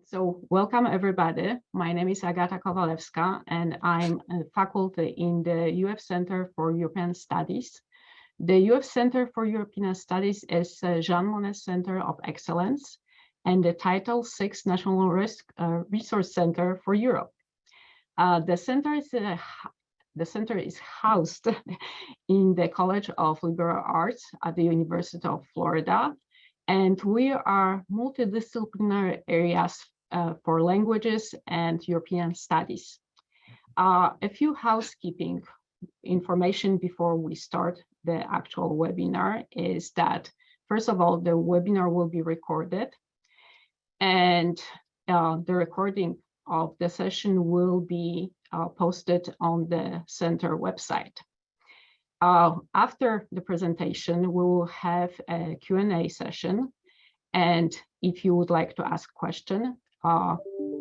So welcome everybody. My name is Agata Kowalewska and I'm a faculty in the UF Center for European Studies. The UF Center for European Studies is a Jean Monnet Center of Excellence and the Title VI National Resource Center for Europe. The center is housed in the College of Liberal Arts at the University of Florida, and we are multidisciplinary areas for languages and European studies. A few housekeeping information before we start the actual webinar is that, first of all, the webinar will be recorded, and the recording of the session will be posted on the center website. After the presentation, we will have a Q&A session, and if you would like to ask a question,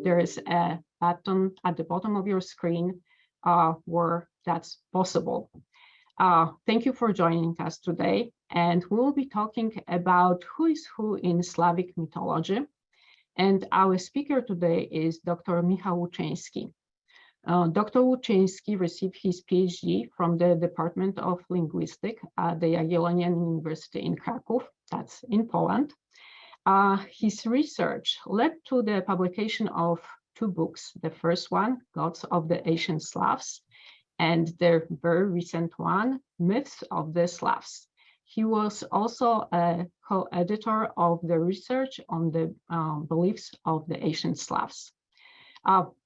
there is a button at the bottom of your screen where that's possible. Thank you for joining us today, and we will be talking about who is who in Slavic mythology. And our speaker today is Dr. Michał Łuczyński. Dr. Łuczyński received his PhD from the Department of Linguistics at the Jagiellonian University in Kraków, that's in Poland. His research led to the publication of two books. The first one, Gods of the Ancient Slavs, and the very recent one, Myths of the Slavs. He was also a co-editor of the research on the beliefs of the ancient Slavs.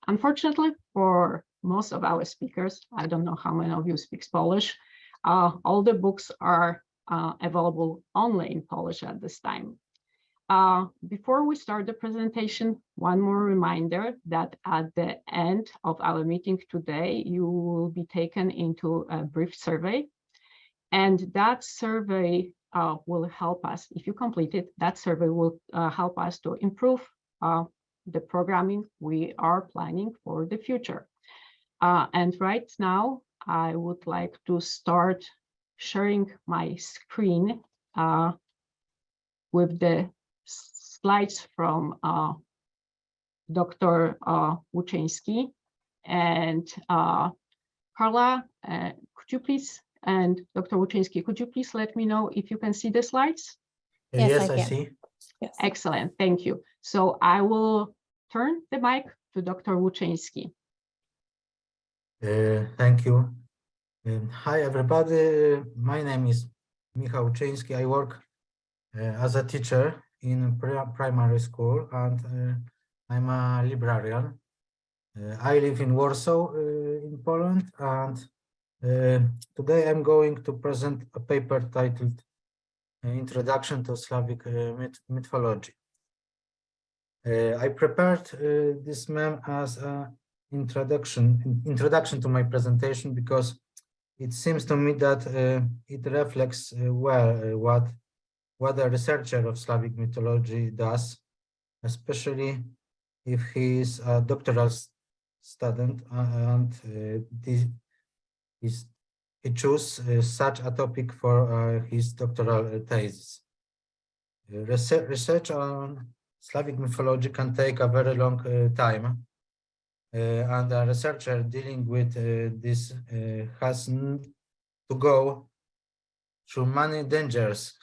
Unfortunately, for most of our speakers, I don't know how many of you speak Polish, all the books are available only in Polish at this time. Before we start the presentation, one more reminder that at the end of our meeting today, you will be taken into a brief survey. And that survey will help us, if you complete it, that survey will help us to improve the programming we are planning for the future. And right now, I would like to start sharing my screen with the slides from Dr. Łuczyński. And Carla, could you please, and Dr. Łuczyński, could you please let me know if you can see the slides? Yes, I see. Yes. Excellent, thank you. So I will turn the mic to Dr. Łuczyński. Thank you. Hi, everybody. My name is Michał Łuczyński. I work as a teacher in primary school, and I'm a librarian. I live in Warsaw, in Poland, and today I'm going to present a paper titled Introduction to Slavic Mythology. I prepared this meme as an introduction to my presentation because it seems to me that it reflects well what a researcher of Slavic mythology does, especially if he is a doctoral student and he chose such a topic for his doctoral thesis. Research on Slavic mythology can take a very long time, and a researcher dealing with this has to go through many dangers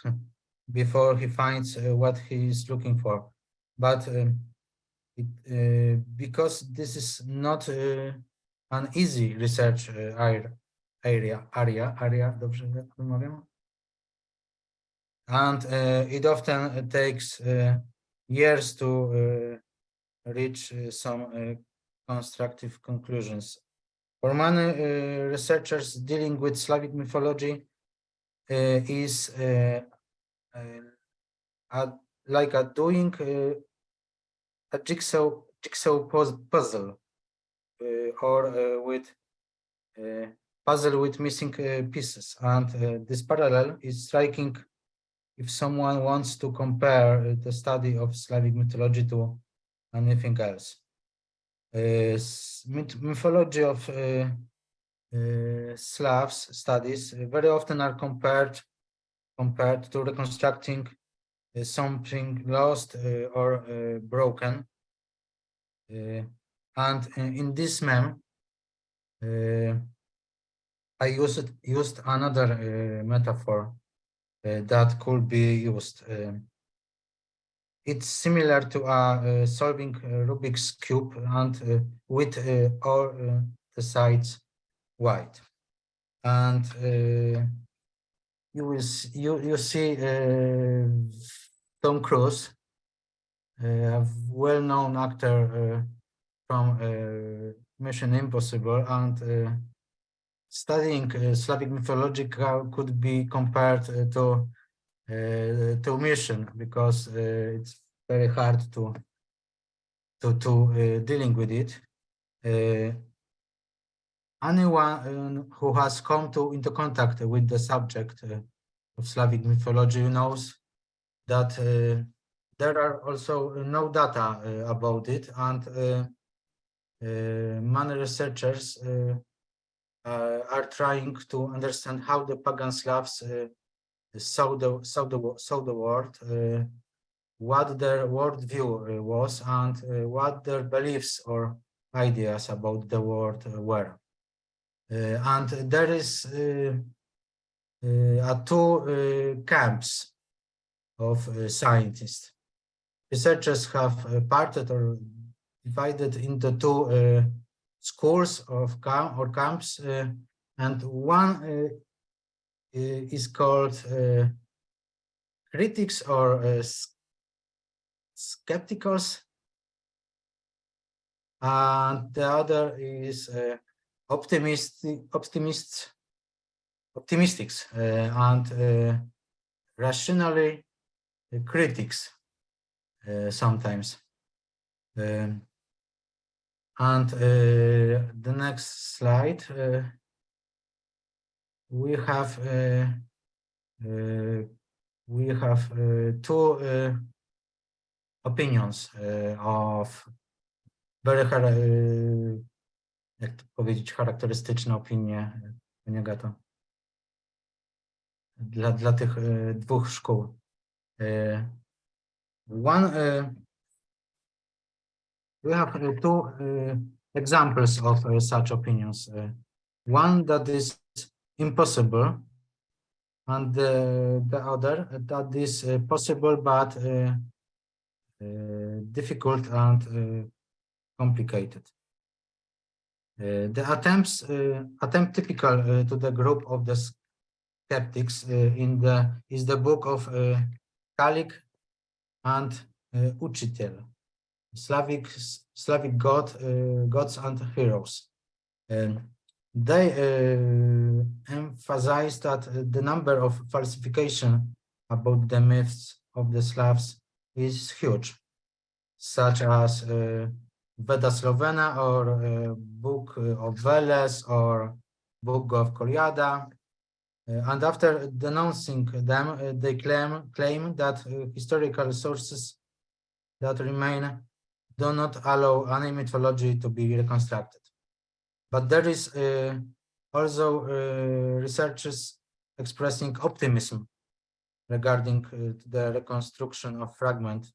before he finds what he is looking for. But because this is not an easy research area, dobrze wymawiam? And it often takes years to reach some constructive conclusions. For many researchers dealing with Slavic mythology is like doing a jigsaw puzzle or with puzzle with missing pieces, and this parallel is striking if someone wants to compare the study of Slavic mythology to anything else. Mythology of Slavs studies very often are compared to reconstructing something lost or broken. And in this meme, I used another metaphor that could be used. It's similar to solving Rubik's cube and with all the sides white. And you see Tom Cruise, a well-known actor from Mission Impossible, and studying Slavic mythology could be compared to Mission, because it's very hard to dealing with it. Anyone who has come into contact with the subject of Slavic mythology knows that there are also no data about it, and many researchers are trying to understand how the pagan Slavs saw the world, what their worldview was, and what their beliefs or ideas about the world were. And there is two camps of scientists. Researchers have parted or divided into two schools of camps, and one is called critics or skepticals, and the other is optimists, and rationally critics sometimes. And the next slide, we have two opinions of very jak to powiedzieć, charakterystyczne opinie Gato dla tych dwóch szkół. We have two examples of such opinions. One that is impossible, and the other that is possible but difficult and complicated. The attempt typical to the group of the skeptics is the book of Kalik and Uchitel, Slavic gods and heroes. They emphasize that the number of falsification about the myths of the Slavs is huge, such as Veda Slovena, or Book of Veles, or Book of Kolyada. And after denouncing them, they claim that historical sources that remain do not allow any mythology to be reconstructed. But there is also researchers expressing optimism regarding the reconstruction of fragment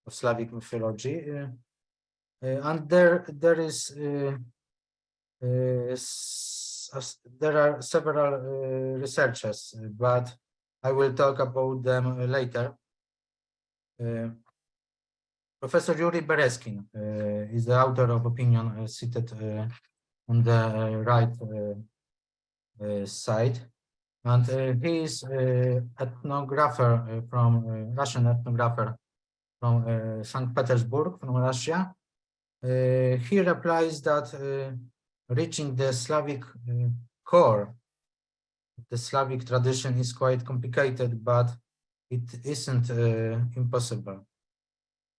of Slavic mythology, and there are several researchers, but I will talk about them later. Professor Yuri Bereskin is the author of opinion cited on the right side, and he is ethnographer from Russian ethnographer from St. Petersburg, from Russia. He replies that reaching the Slavic core, the Slavic tradition, is quite complicated, but it isn't impossible,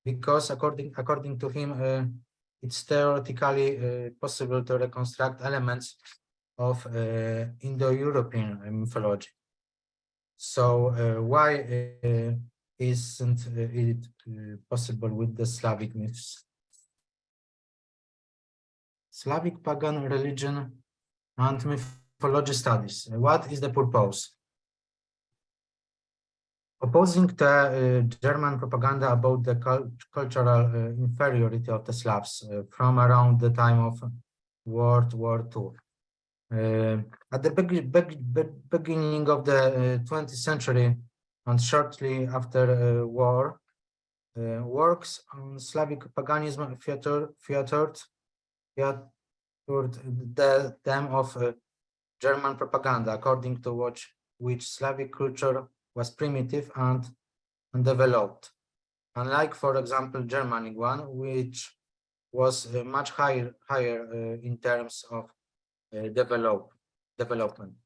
because according to him, it's theoretically possible to reconstruct elements of Indo-European mythology. So why isn't it possible with the Slavic myths? Slavic pagan religion and mythology studies. What is the purpose? Opposing the German propaganda about the cultural inferiority of the Slavs from around the time of World War II. At the beginning of the 20th century and shortly after war, works on Slavic paganism featured the theme of German propaganda, according to which Slavic culture was primitive and undeveloped, unlike, for example, Germanic one, which was much higher in terms of development.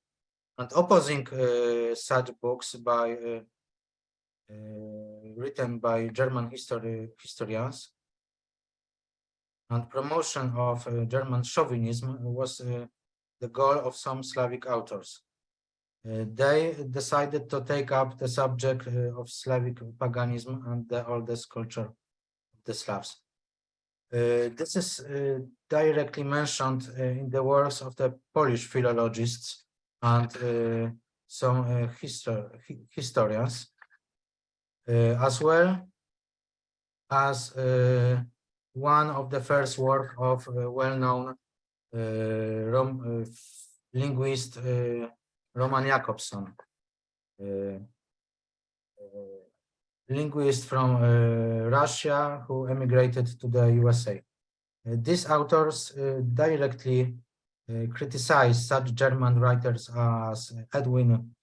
And opposing such books written by German historians and promotion of German chauvinism was the goal of some Slavic authors. They decided to take up the subject of Slavic paganism and the oldest culture of the Slavs. This is directly mentioned in the works of the Polish philologists and some historians, as well as one of the first work of well-known linguist Roman Jakobson, linguist from Russia who emigrated to the USA. These authors directly criticized such German writers as Edwin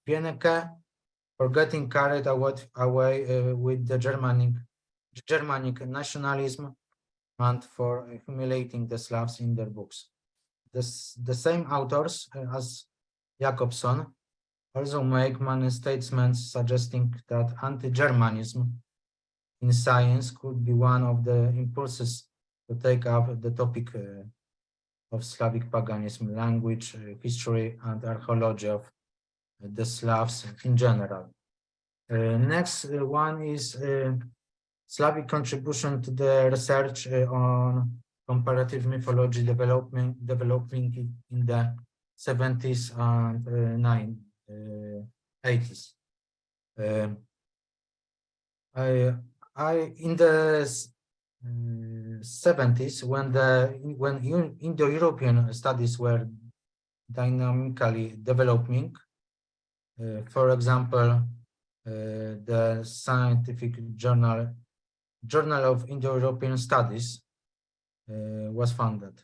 Pienecke for getting carried away with the Germanic nationalism and for humiliating the Slavs in their books. The same authors as Jakobson also make many statements suggesting that anti-Germanism in science could be one of the impulses to take up the topic of Slavic paganism, language, history, and archaeology of the Slavs in general. Next one is Slavic contribution to the research on comparative mythology developing in the 70s and 80s. In the 70s, when Indo-European studies were dynamically developing, for example, the scientific journal of Indo-European Studies was founded.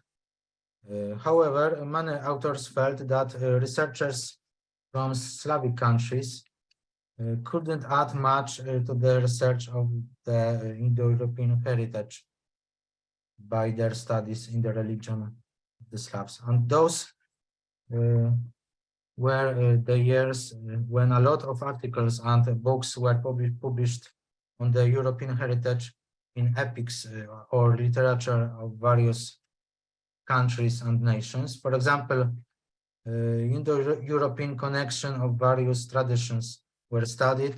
However, many authors felt that researchers from Slavic countries couldn't add much to the research of the Indo-European heritage by their studies in the religion of the Slavs. And those were the years when a lot of articles and books were published on the European heritage in epics or literature of various countries and nations. For example, Indo-European connection of various traditions were studied,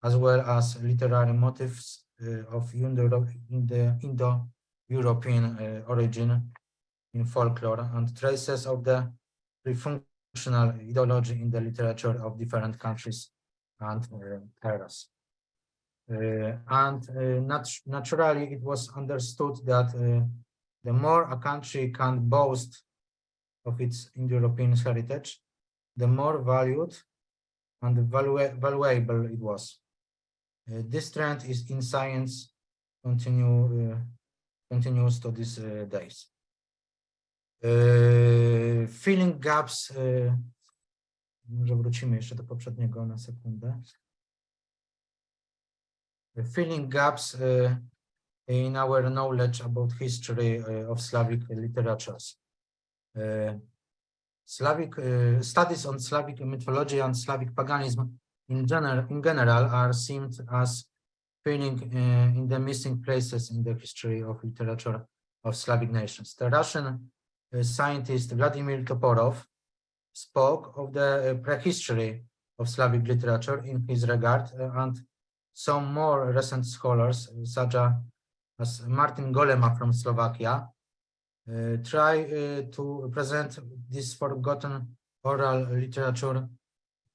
as well as literary motifs of Indo-European origin in folklore and traces of the pre-functional ideology in the literature of different countries and eras. Naturally, it was understood that the more a country can boast of its Indo-European heritage, the more valued and valuable it was. This trend is in science continues to these days. Filling gaps, może wrócimy jeszcze do poprzedniego na sekundę. Filling gaps in our knowledge about history of Slavic literatures. Studies on Slavic mythology and Slavic paganism in general are seen as filling in the missing places in the history of literature of Slavic nations. The Russian scientist Vladimir Toporov spoke of the prehistory of Slavic literature in his regard, and some more recent scholars, such as Martin Golema from Slovakia, try to present this forgotten oral literature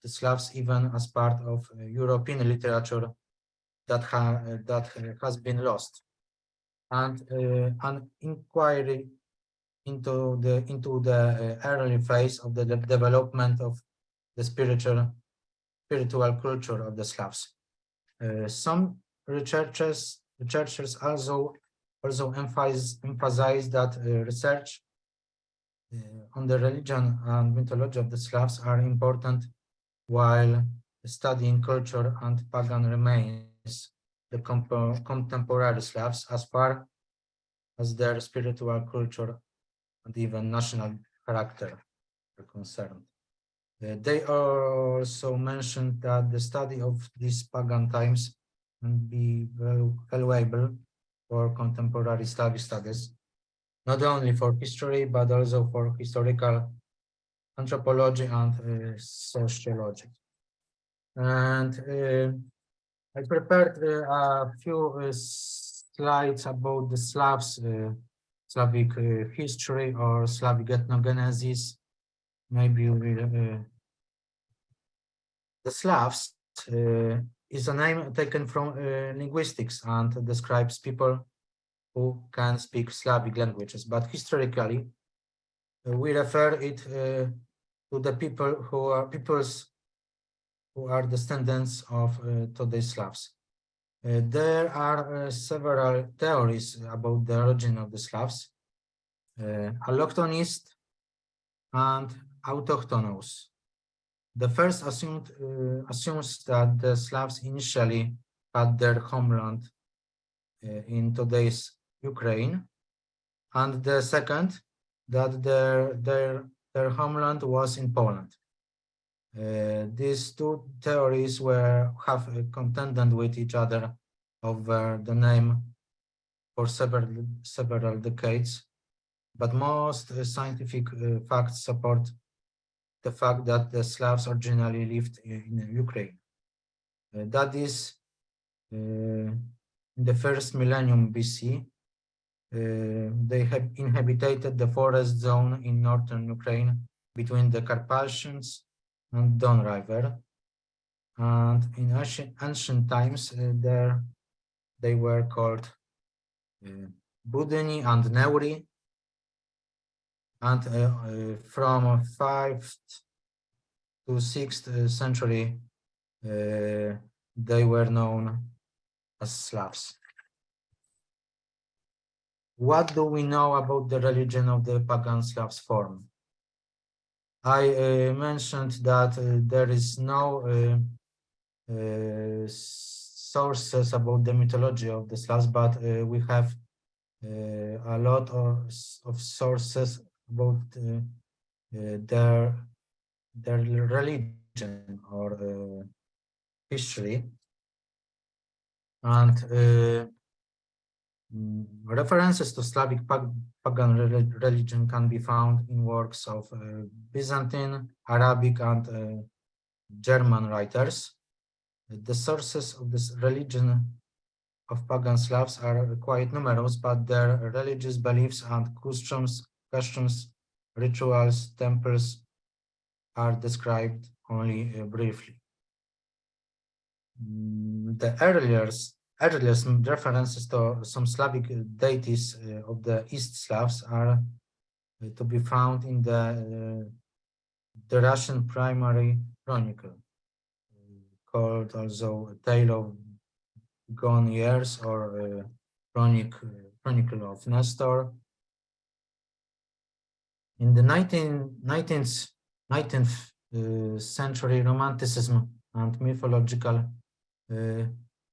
the Slavs even as part of European literature that has been lost, and an inquiry into the early phase of the development of the spiritual culture of the Slavs. Some researchers also emphasize that research on the religion and mythology of the Slavs are important, while studying culture and pagan remains the contemporary Slavs as far as their spiritual culture and even national character are concerned. They also mentioned that the study of these pagan times can be valuable for contemporary Slavic studies, not only for history, but also for historical anthropology and sociology. And I prepared a few slides about the Slavs, Slavic history or Slavic ethnogenesis. Maybe we will. The Slavs is a name taken from linguistics and describes people who can speak Slavic languages, but historically we refer it to the peoples who are descendants of today's Slavs. There are several theories about the origin of the Slavs: allochthonist and autochthonous. The first assumes that the Slavs initially had their homeland in today's Ukraine, and the second that their homeland was in Poland. These two theories have contended with each other over the name for several decades, but most scientific facts support the fact that the Slavs originally lived in Ukraine. That is, in the first millennium BC, they have inhabited the forest zone in northern Ukraine between the Carpathians and Don River. And in ancient times, there they were called Budyni and Neuri. And from 5th to 6th century, they were known as Slavs. What do we know about the religion of the pagan Slavs form? I mentioned that there is no sources about the mythology of the Slavs, but we have a lot of sources about their religion or history, and references to Slavic pagan religion can be found in works of Byzantine, Arabic, and German writers. The sources of this religion of pagan Slavs are quite numerous, but their religious beliefs and customs, rituals, temples are described only briefly. The earliest references to some Slavic deities of the East Slavs are to be found in the Russian primary chronicle, called also Tale of Gone Years or Chronicle of Nestor. In the 19th century, Romanticism and mythological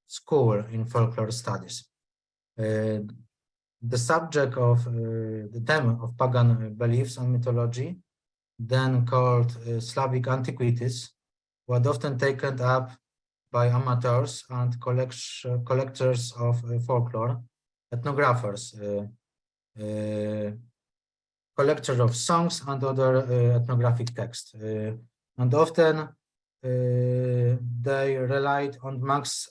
school in folklore studies. The subject of the theme of pagan beliefs and mythology, then called Slavic antiquities, was often taken up by amateurs and collectors of folklore, ethnographers, collectors of songs and other ethnographic texts. And often they relied on Max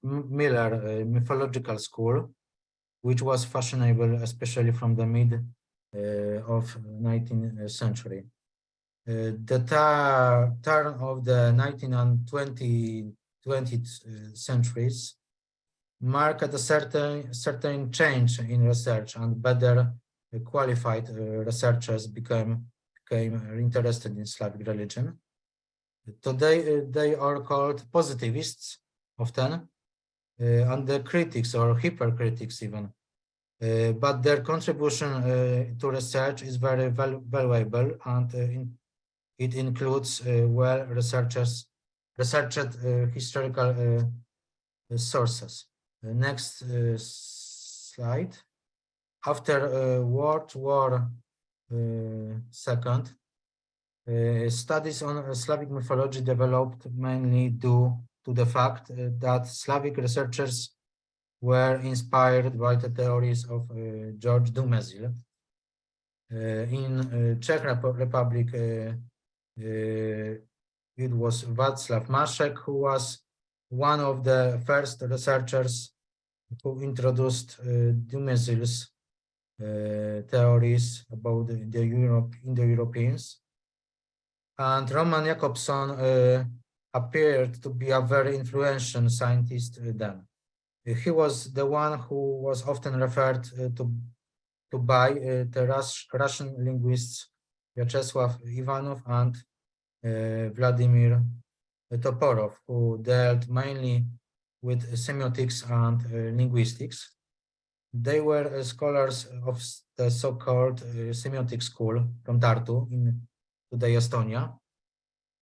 Miller mythological school, which was fashionable, especially from the mid of 19th century. The turn of the 19th and 20th centuries marked a certain change in research, and better qualified researchers became interested in Slavic religion. Today, they are called positivists often, and the critics or hypercritics even. But their contribution to research is very valuable, and it includes well-researched historical sources. Next slide. After World War II, studies on Slavic mythology developed mainly due to the fact that Slavic researchers were inspired by the theories of George Dumezil. In Czech Republic, it was Václav Mašek who was one of the first researchers who introduced Dumezil's theories about the Indo-Europeans. And Roman Jakobson appeared to be a very influential scientist then. He was the one who was often referred to by the Russian linguists Vyacheslav Ivanov and Vladimir Toporov, who dealt mainly with semiotics and linguistics. They were scholars of the so-called semiotic school from Tartu in today Estonia,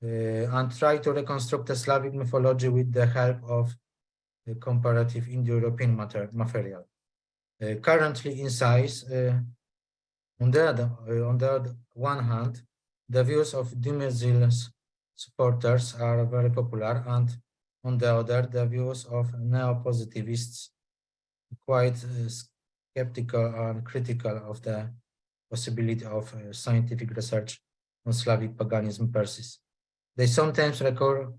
and tried to reconstruct the Slavic mythology with the help of comparative Indo-European material. Currently in size, on the one hand, the views of Dumezil's supporters are very popular, and on the other, the views of neo-positivists quite skeptical and critical of the possibility of scientific research on Slavic paganism persist. They sometimes recur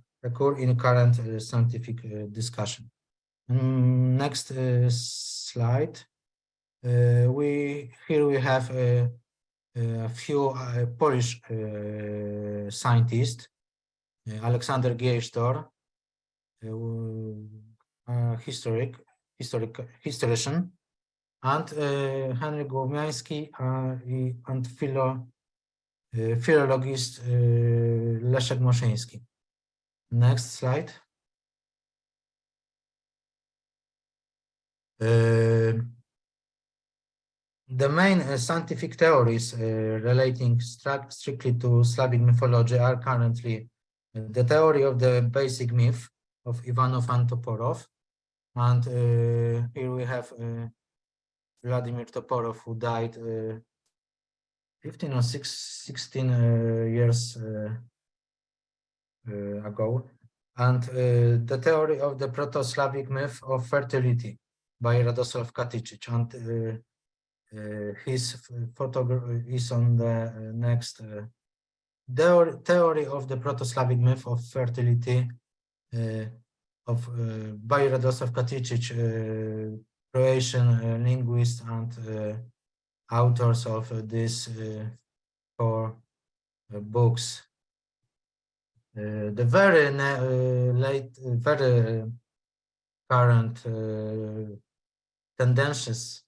in current scientific discussion. Next slide. Here we have a few Polish scientists. Alexander Giejsztor, historian, and Henryk Głomiański and philologist Leszek Moszyński. Next slide. The main scientific theories relating strictly to Slavic mythology are currently the theory of the basic myth of Ivanov and Toporov, and here we have Vladimir Toporov, who died 15 or 16 years ago, and the theory of the Proto-Slavic myth of fertility by Radosław Katicic, and his photograph is on the next. Theory of the Proto-Slavic myth of fertility by Radosław Katicic, Croatian linguist and authors of these 4 books. The very very current tendencies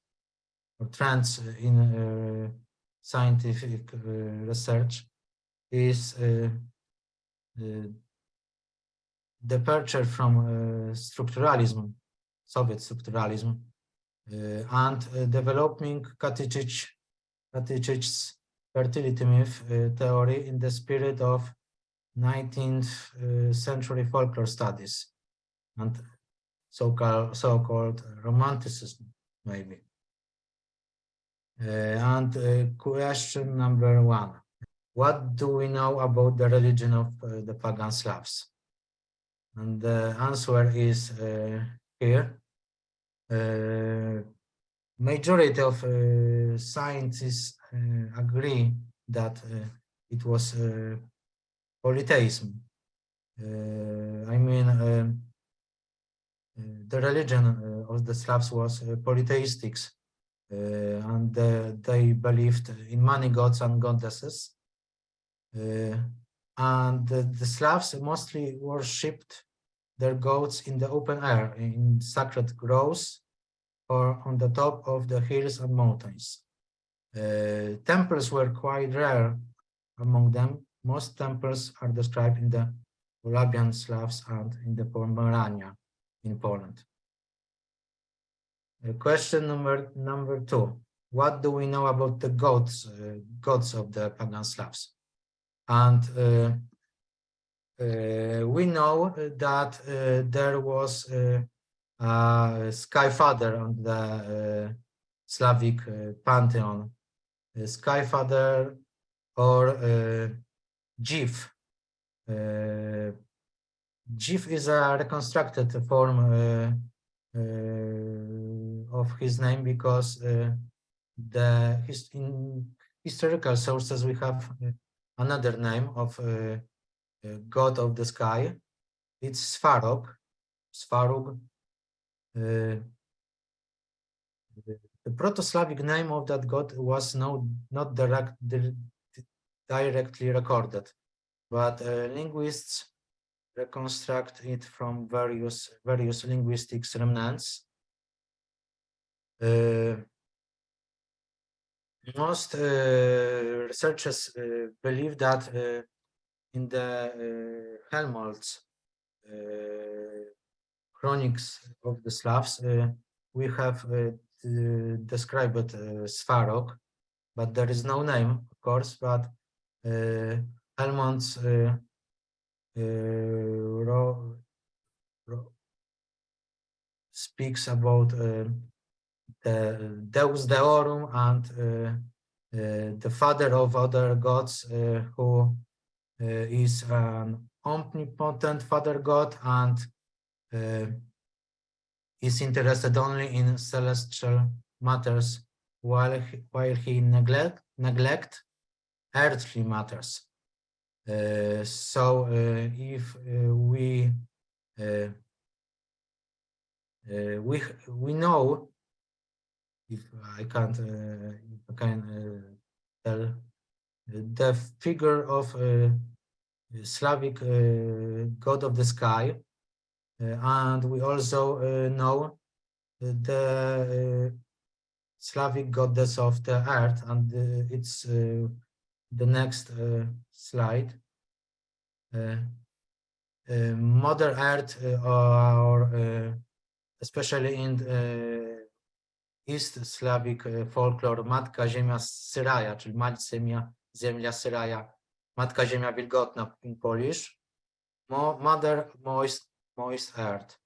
or trends in scientific research is departure from structuralism, Soviet structuralism, and developing Katicic's fertility myth theory in the spirit of 19th century folklore studies and so-called romanticism, maybe. And question number 1. What do we know about the religion of the pagan Slavs? And the answer is here. Majority of scientists agree that it was polytheism. I mean, the religion of the Slavs was polytheistic, and they believed in many gods and goddesses. And the Slavs mostly worshipped their gods in the open air, in sacred groves, or on the top of the hills and mountains. Temples were quite rare among them. Most temples are described in the Polabian Slavs and in the Pomerania in Poland. Question number 2. What do we know about the gods of the pagan Slavs? And we know that there was a sky father on the Slavic pantheon, a sky father or Jif. Jif is a reconstructed form of his name because in historical sources we have another name of god of the sky. It's Svarog. The Proto-Slavic name of that god was not directly recorded, but linguists reconstruct it from various linguistic remnants. Most researchers believe that in the Helmholtz chronics of the Slavs, we have described Svarog, but there is no name, of course, but Helmholtz speaks about the Deus Deorum and the father of other gods, who is an omnipotent father god and is interested only in celestial matters, while he neglect earthly matters. So if we know, if I can tell, the figure of Slavic god of the sky, and we also know the Slavic goddess of the earth, and it's the next slide. Mother Earth, or especially in East Slavic folklore, Matka Ziemia Syraja, czyli Mać Ziemia Syraja, Matka Ziemia Wilgotna in Polish, Mother Moist Earth.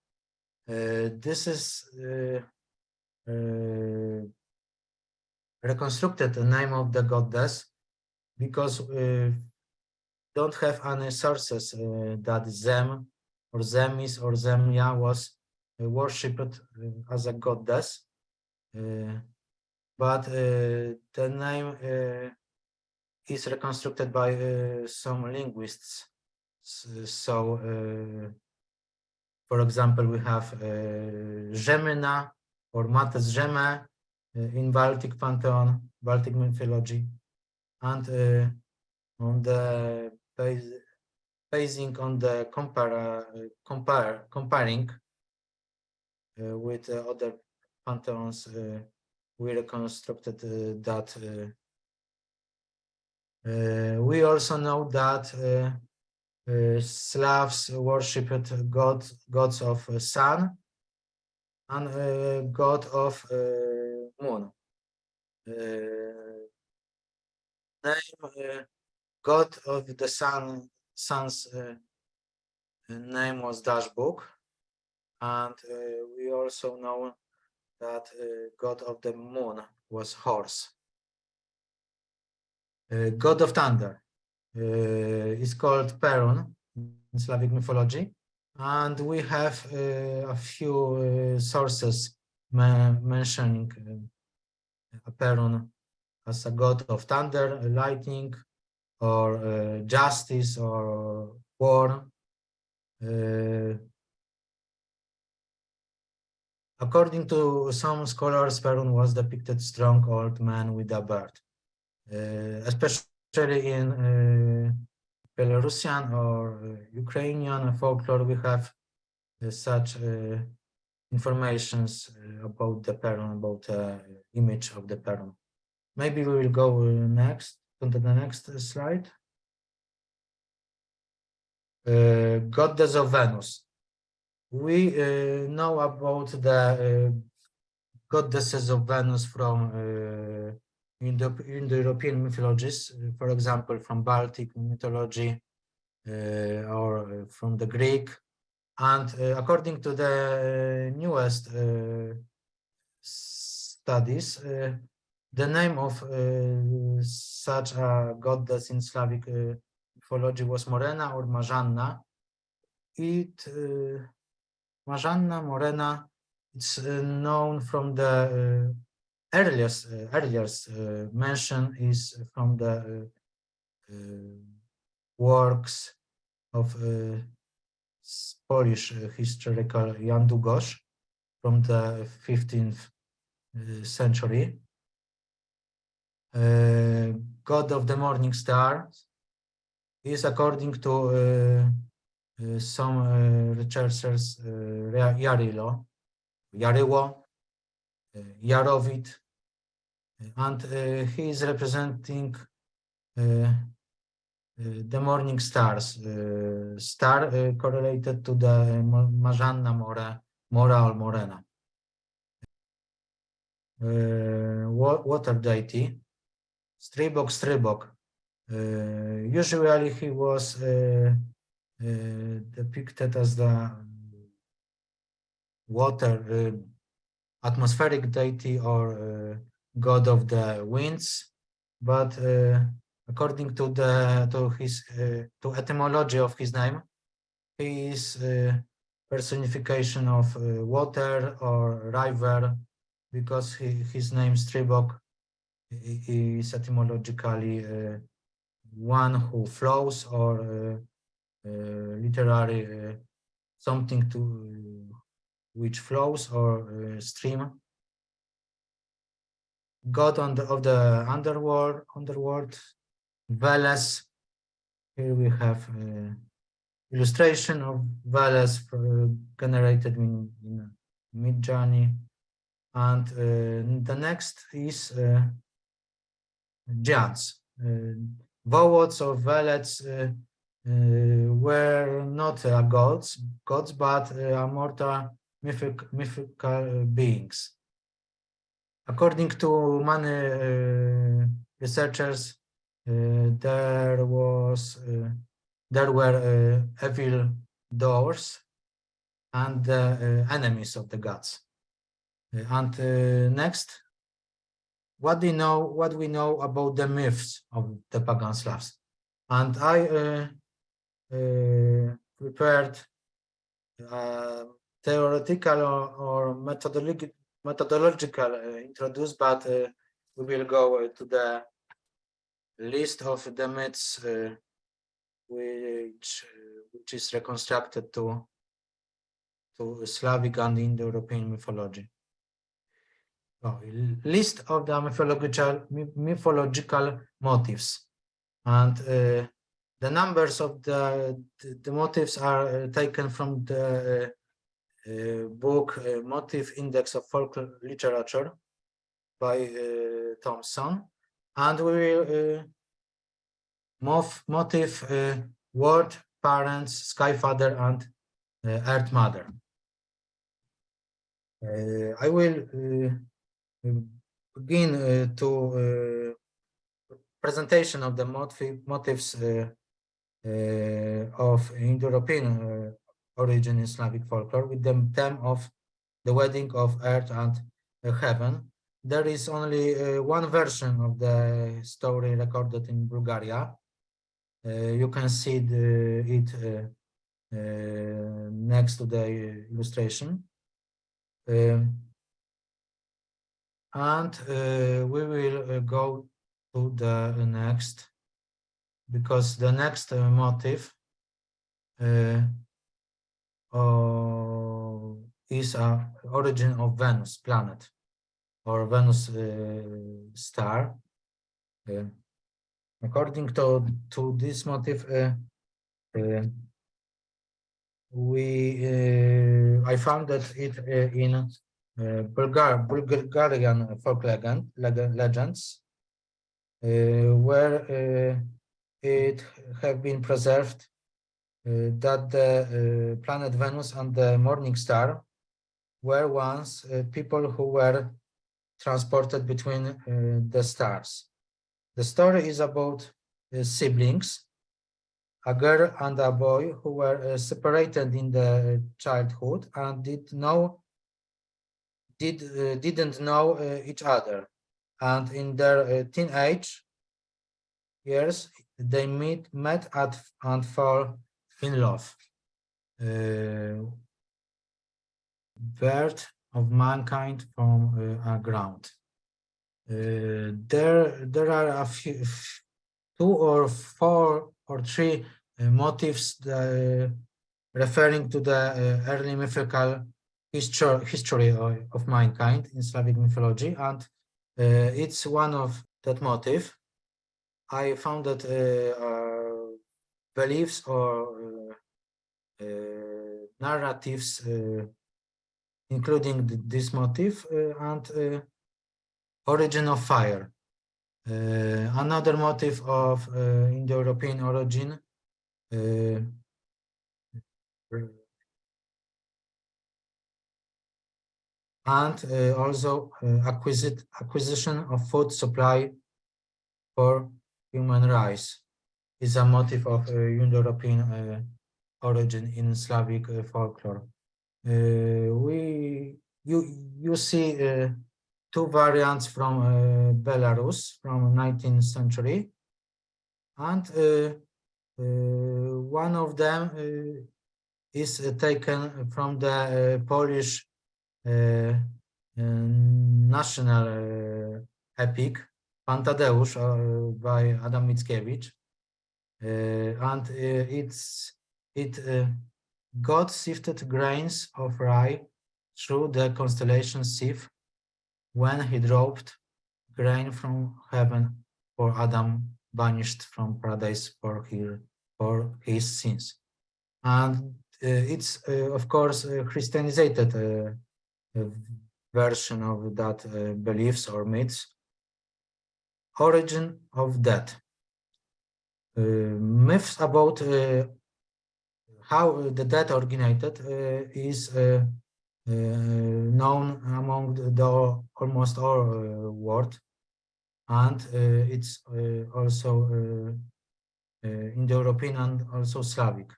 This is reconstructed the name of the goddess because don't have any sources that Zem or Zemis or Zemia was worshipped as a goddess, but the name is reconstructed by some linguists. So, for example, we have Rzemyna or Mates Rzeme in Baltic pantheon, Baltic mythology, and on the basing on the comparing with other pantheons, we reconstructed that. We also know that Slavs worshipped gods of sun and god of moon. Name god of the sun's name was Dashbuk, and we also know that god of the moon was Horse. God of thunder is called Perun in Slavic mythology, and we have a few sources mentioning Perun as a god of thunder, lightning, or justice, or war. According to some scholars, Perun was depicted strong old man with a bird, especially especially in Belarusian or Ukrainian folklore, we have such informations about the Perun, about the image of the Perun. Maybe we will go next to the next slide. Goddess of Venus. We know about the goddesses of Venus from Indo-European mythologies, for example, from Baltic mythology or from the Greek. And according to the newest studies, the name of such a goddess in Slavic mythology was Morena or Marzanna. Marzanna, Morena, it's known from the earliest mention is from the works of Polish historical Jan Długosz from the 15th century. God of the morning star is, according to some researchers, Yaryło, Jarowid, and he is representing the morning stars, star correlated to the Marzanna, Mora or Morena. Water deity, Strybok. Usually he was depicted as the water atmospheric deity or god of the winds, but according to etymology of his name, he is personification of water or river, because his name Strybok is etymologically one who flows, or literary something to which flows, or stream. God of the underworld, Veles. Here we have illustration of Veles generated in Midjourney, and the next is giants. Wołods or Velets were not gods, but mortal mythical beings. According to many researchers, there were evil doors and enemies of the gods. And next, what we know about the myths of the pagan Slavs. And I prepared theoretical or methodological introduce, but we will go to the list of the myths which is reconstructed to Slavic and Indo-European mythology. List of the mythological motifs, and the numbers of the motifs are taken from the book Motif Index of Folk Literature by Thompson, and we will motif Word, Parents, Sky Father, and Earth Mother. I will begin to presentation of the motifs of Indo-European origin in Slavic folklore with the theme of the wedding of earth and heaven. There is only one version of the story recorded in Bulgaria. You can see it next to the illustration. And we will go to the next, because the next motif is a origin of Venus planet or Venus star. According to this motif, I found that it in Bulgarian folk legends, where it have been preserved that the planet Venus and the morning star were once people who were transported between the stars. The story is about siblings, a girl and a boy who were separated in the childhood and didn't know each other. And in their teenage years, they met and fall in love. Birth of mankind from a ground. There are a few, 2 or 4 or 3 motifs referring to the early mythical history of mankind in Slavic mythology, and it's one of that motif. I found that beliefs or narratives including this motif and origin of fire. Another motif of Indo-European origin and also acquisition of food supply for human race is a motif of Indo-European origin in Slavic folklore. You see 2 variants from Belarus from 19th century, and one of them is taken from the Polish national epic Pantadeusz by Adam Mickiewicz, and God sifted grains of rye through the constellation Sif when he dropped grain from heaven for Adam, banished from paradise for his sins. And it's, of course, a Christianized version of that beliefs or myths. Origin of death. Myths about how the death originated is known among the almost all world, and it's also Indo-European and also Slavic.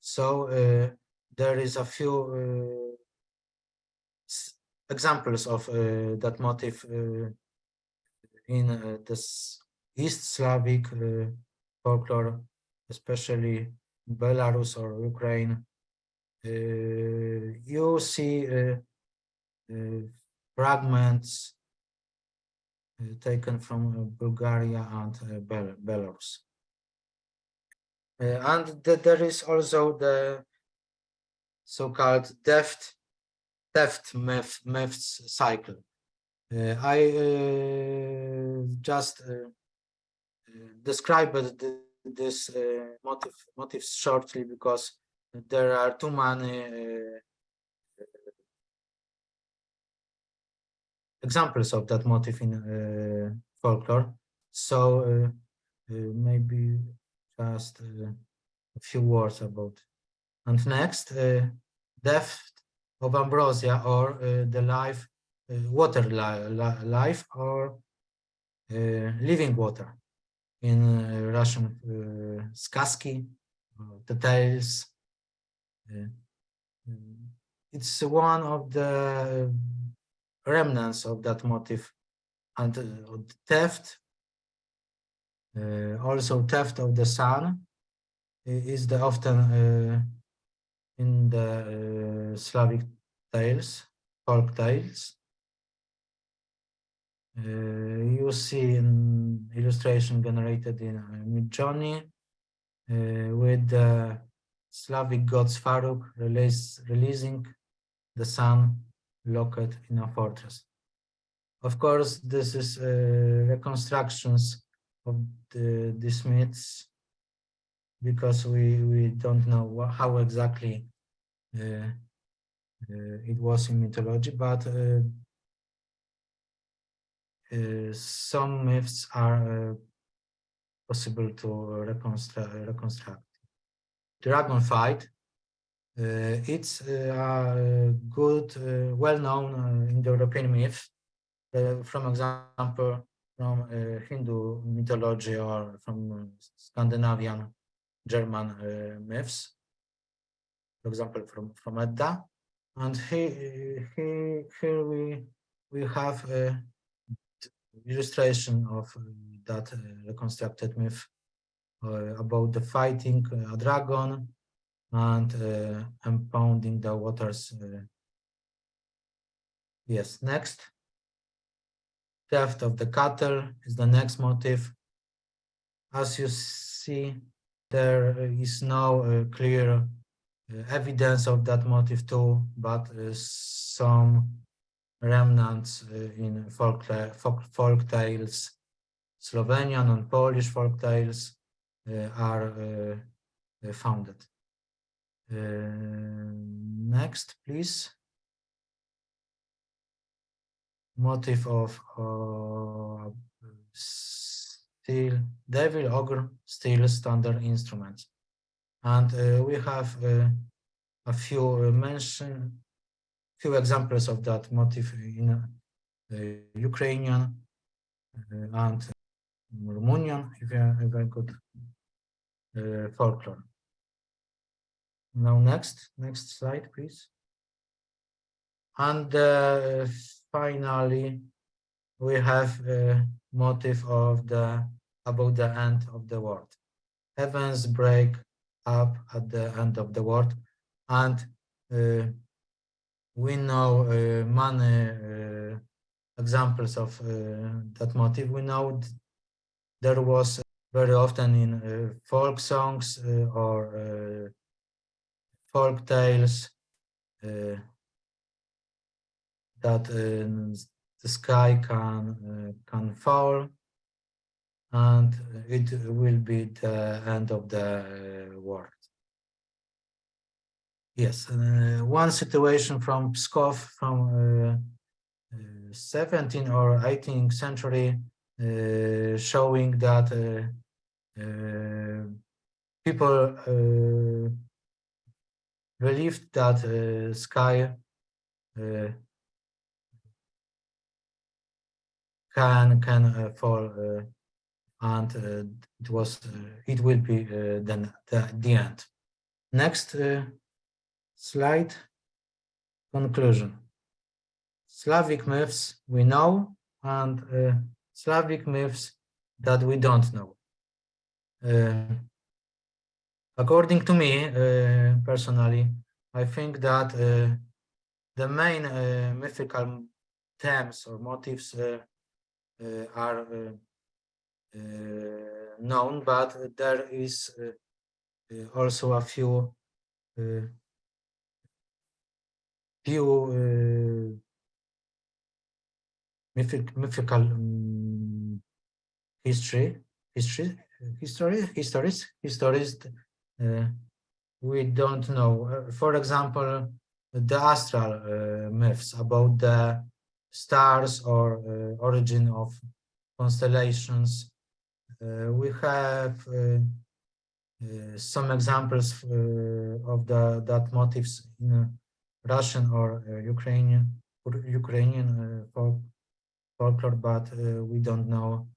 So there is a few examples of that motif in this East Slavic folklore, especially Belarus or Ukraine. You see fragments taken from Bulgaria and Belarus. And there is also the so-called theft myths cycle. I just described this motifs shortly because there are too many examples of that motif in folklore. So maybe just a few words about. And next, death of ambrosia, or the life, water life, or living water in Russian, сказки, the tales. It's one of the remnants of that motif, and theft, also theft of the sun, is the often in the Slavic tales, folk tales. You see an illustration generated in Midjourney with the Slavic gods Faruk releasing the sun locked in a fortress. Of course, this is reconstructions these myths, because we don't know how exactly it was in mythology, but some myths are possible to reconstruct. Dragon fight. It's a good, well-known Indo-European myth. From example, from Hindu mythology or from Scandinavian, German myths. For example, from Edda. And here we have a illustration of that reconstructed myth about the fighting a dragon and impounding the waters. Yes, next. Theft of the cattle is the next motif. As you see, there is no clear evidence of that motif too, but some remnants in folk tales, Slovenian and Polish folk tales are founded. Next, please. Motif of steel, devil, ogre, steel standard instruments. And we have a few few examples of that motif in Ukrainian and Romanian, if I could, folklore. Now next slide, please. And finally, we have a motif of about the end of the world. Heavens break up at the end of the world, and we know many examples of that motif. We know there was very often in folk songs or folk tales that the sky can fall, and it will be the end of the world. Yes, one situation from Pskov from 17th or 18th century showing that people believed that sky can fall, and it will be then the end. Next slide. Conclusion. Slavic myths we know, and Slavic myths that we don't know. According to me, personally, I think that the main mythical themes or motifs are known, but there is also a few mythical histories we don't know. For example, the astral myths about the stars or origin of constellations. We have some examples of that motifs in Russian or Ukrainian folklore, but we don't know.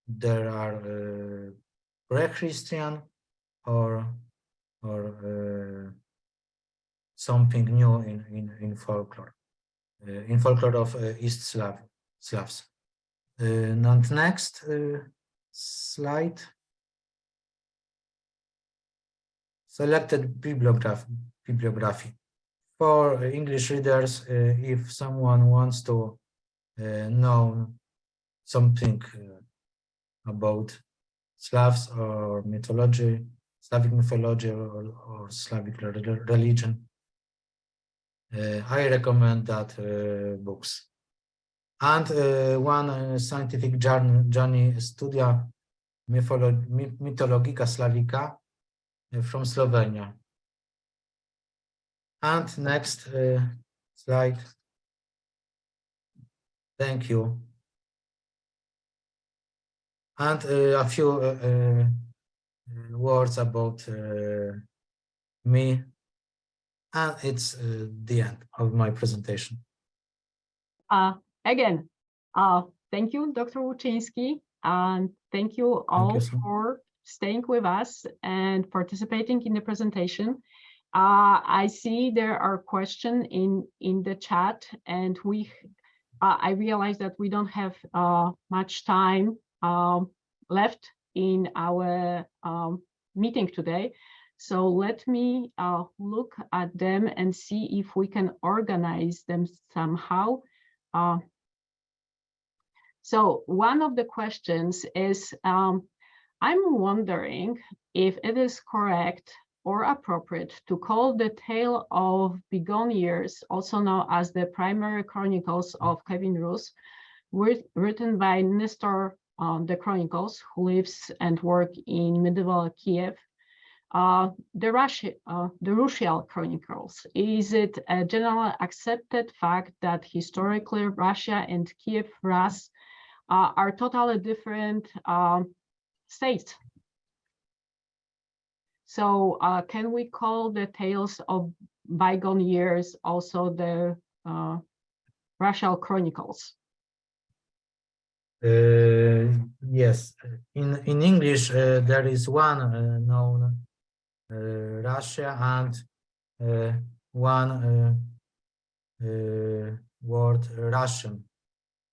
There are pre-Christian or something new in folklore. In folklore of East Slavs. And next slide. Selected bibliography. For English readers, if someone wants to know something about Slavs or mythology, Slavic mythology or Slavic religion, I recommend that books. and one scientific journey studia Mythologica Slavica from Slovenia. And next slide. Thank you. And a few words about me, and it's the end of my presentation. Again, thank you, Dr. Łuczyński, and thank you all for staying with us and participating in the presentation. I see there are questions in the chat, and I realize that we don't have much time left in our meeting today. So let me look at them and see if we can organize them somehow. So one of the questions is, I'm wondering if it is correct or appropriate to call the tale of bygone years, also known as the primary chronicles of Kevin Rus, written by Nestor the Chronicles, who lives and works in medieval Kiev, the Russian Chronicles. Is it a generally accepted fact that historically Russia and Kiev Rus are totally different states? So can we call the tales of bygone years also the Russian Chronicles? Yes, in English there is one known Russia and one word Russian.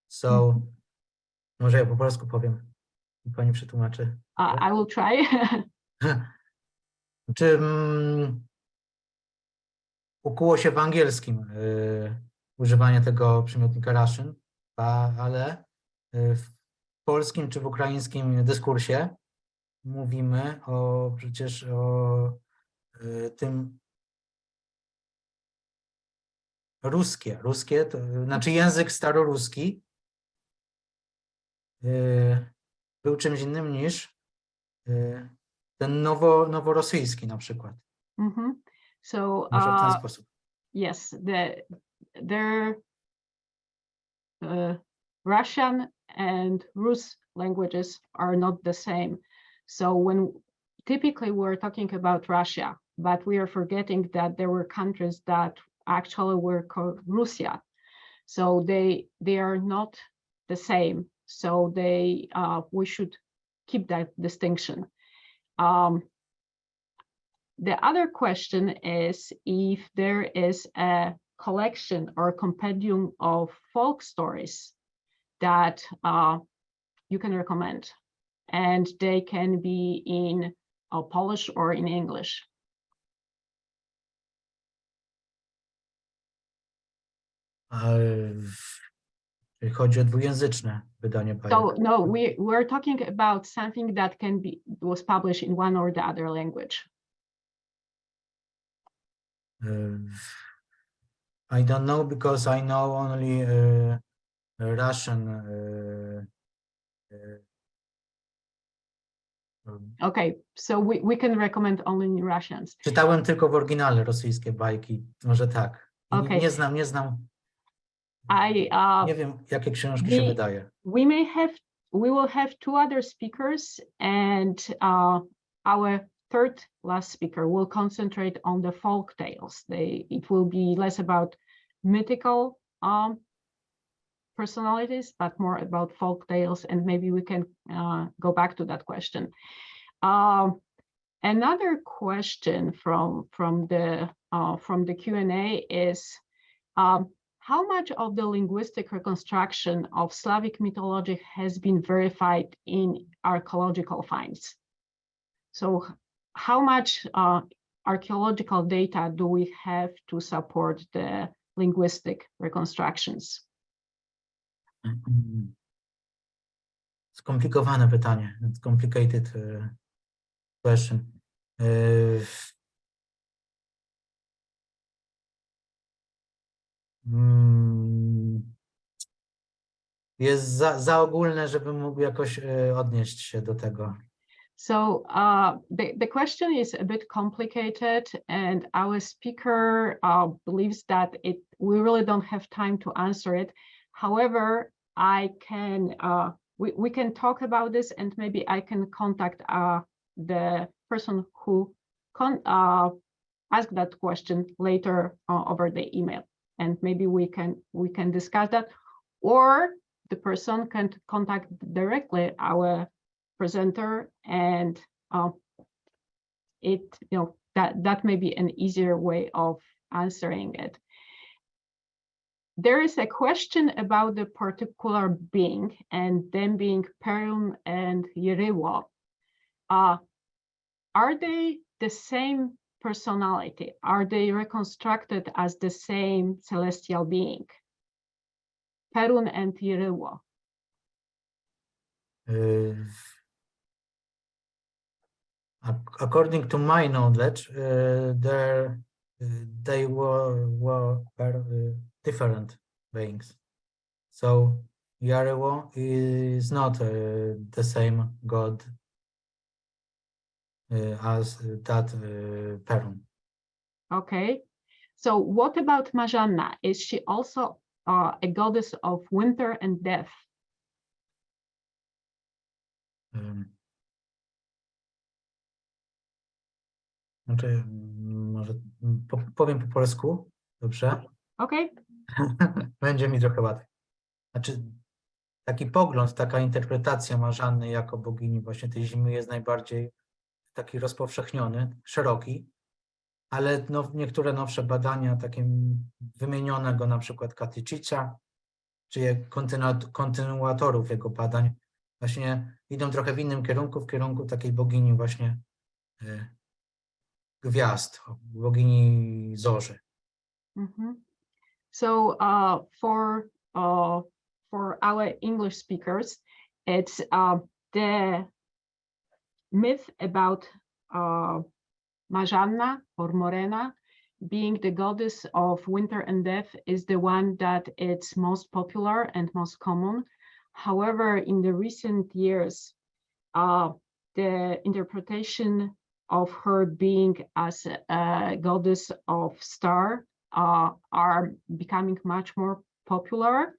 So może ja po polsku powiem i pani przetłumaczy. I will try. Czy ukuło się w angielskim używanie tego przymiotnika Russian, ale w polskim czy w ukraińskim dyskursie mówimy przecież o tym ruskie, to znaczy język staroruski był czymś innym niż ten noworosyjski na przykład. So może w ten sposób. Yes, the Russian and Rus languages are not the same. So when typically we're talking about Russia, but we are forgetting that there were countries that actually were called Russia. So they are not the same. So we should keep that distinction. The other question is if there is a collection or compendium of folk stories that you can recommend, and they can be in Polish or in English. Chodzi o dwujęzyczne wydanie bajek. So no, we're talking about something that was published in one or the other language. I don't know because I know only Russian. Okay, so we can recommend only in Russians. Czytałem tylko w oryginale rosyjskie bajki, może tak. Okay. Nie znam. Nie wiem, jakie książki się wydaje. We will have two other speakers, and our third last speaker will concentrate on the folk tales. It will be less about mythical personalities, but more about folk tales, and maybe we can go back to that question. Another question from the Q&A is how much of the linguistic reconstruction of Slavic mythology has been verified in archaeological finds? So how much archaeological data do we have to support the linguistic reconstructions? Skomplikowane pytanie. It's complicated question. jest za ogólne, żebym mógł jakoś odnieść się do tego. So the question is a bit complicated, and our speaker believes that we really don't have time to answer it. However, I can we can talk about this, and maybe I can contact the person who asked that question later over the email, and maybe we can discuss that, or the person can contact directly our presenter, and that may be an easier way of answering it. There is a question about the particular being, and them being Perun and Yerewo. Are they the same personality? Are they reconstructed as the same celestial being? Perun and Yerewo. According to my knowledge, they were different beings. So Yarewo is not the same god as that Perun. Okay, so what about Marzanna? Is she also a goddess of winter and death? Znaczy, może powiem po polsku, dobrze? Okay. Będzie mi trochę łatwiej. Znaczy, taki pogląd, taka interpretacja Marzanny jako bogini właśnie tej zimy jest najbardziej taki rozpowszechniony, szeroki, ale no, niektóre nowsze badania, takie wymienionego na przykład Katycicia, czy kontynuatorów jego badań, właśnie idą trochę w innym kierunku, w kierunku takiej bogini właśnie gwiazd, bogini zorzy. Mm-hmm. So for our English speakers, it's the myth about Marzanna or Morena being the goddess of winter and death is the one that it's most popular and most common. However, in the recent years, the interpretation of her being as a goddess of star are becoming much more popular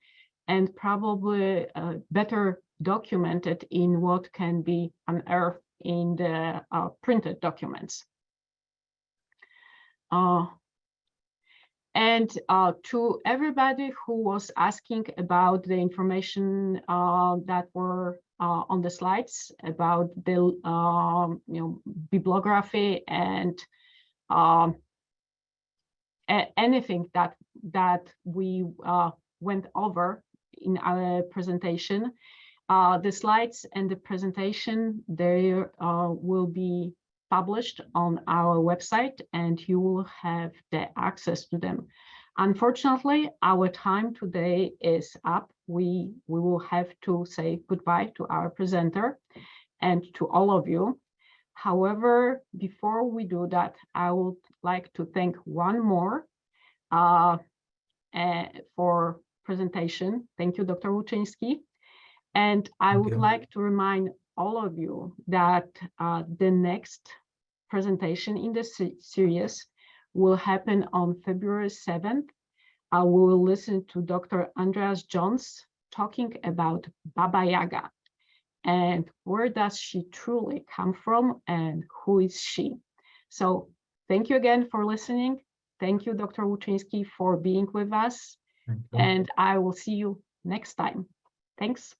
and probably better documented in what can be unearthed in the printed documents. And to everybody who was asking about the information that were on the slides about the bibliography and anything that we went over in our presentation, the slides and the presentation, they will be published on our website, and you will have the access to them. Unfortunately, our time today is up. We will have to say goodbye to our presenter and to all of you. However, before we do that, I would like to thank one more for presentation. Thank you, Dr. Łuczyński. And I would like to remind all of you that the next presentation in the series will happen on February 7th. We will listen to Dr. Andreas Jones talking about Baba Yaga and where does she truly come from and who is she. So thank you again for listening. Thank you, Dr. Łuczyński, for being with us. And I will see you next time. Thanks.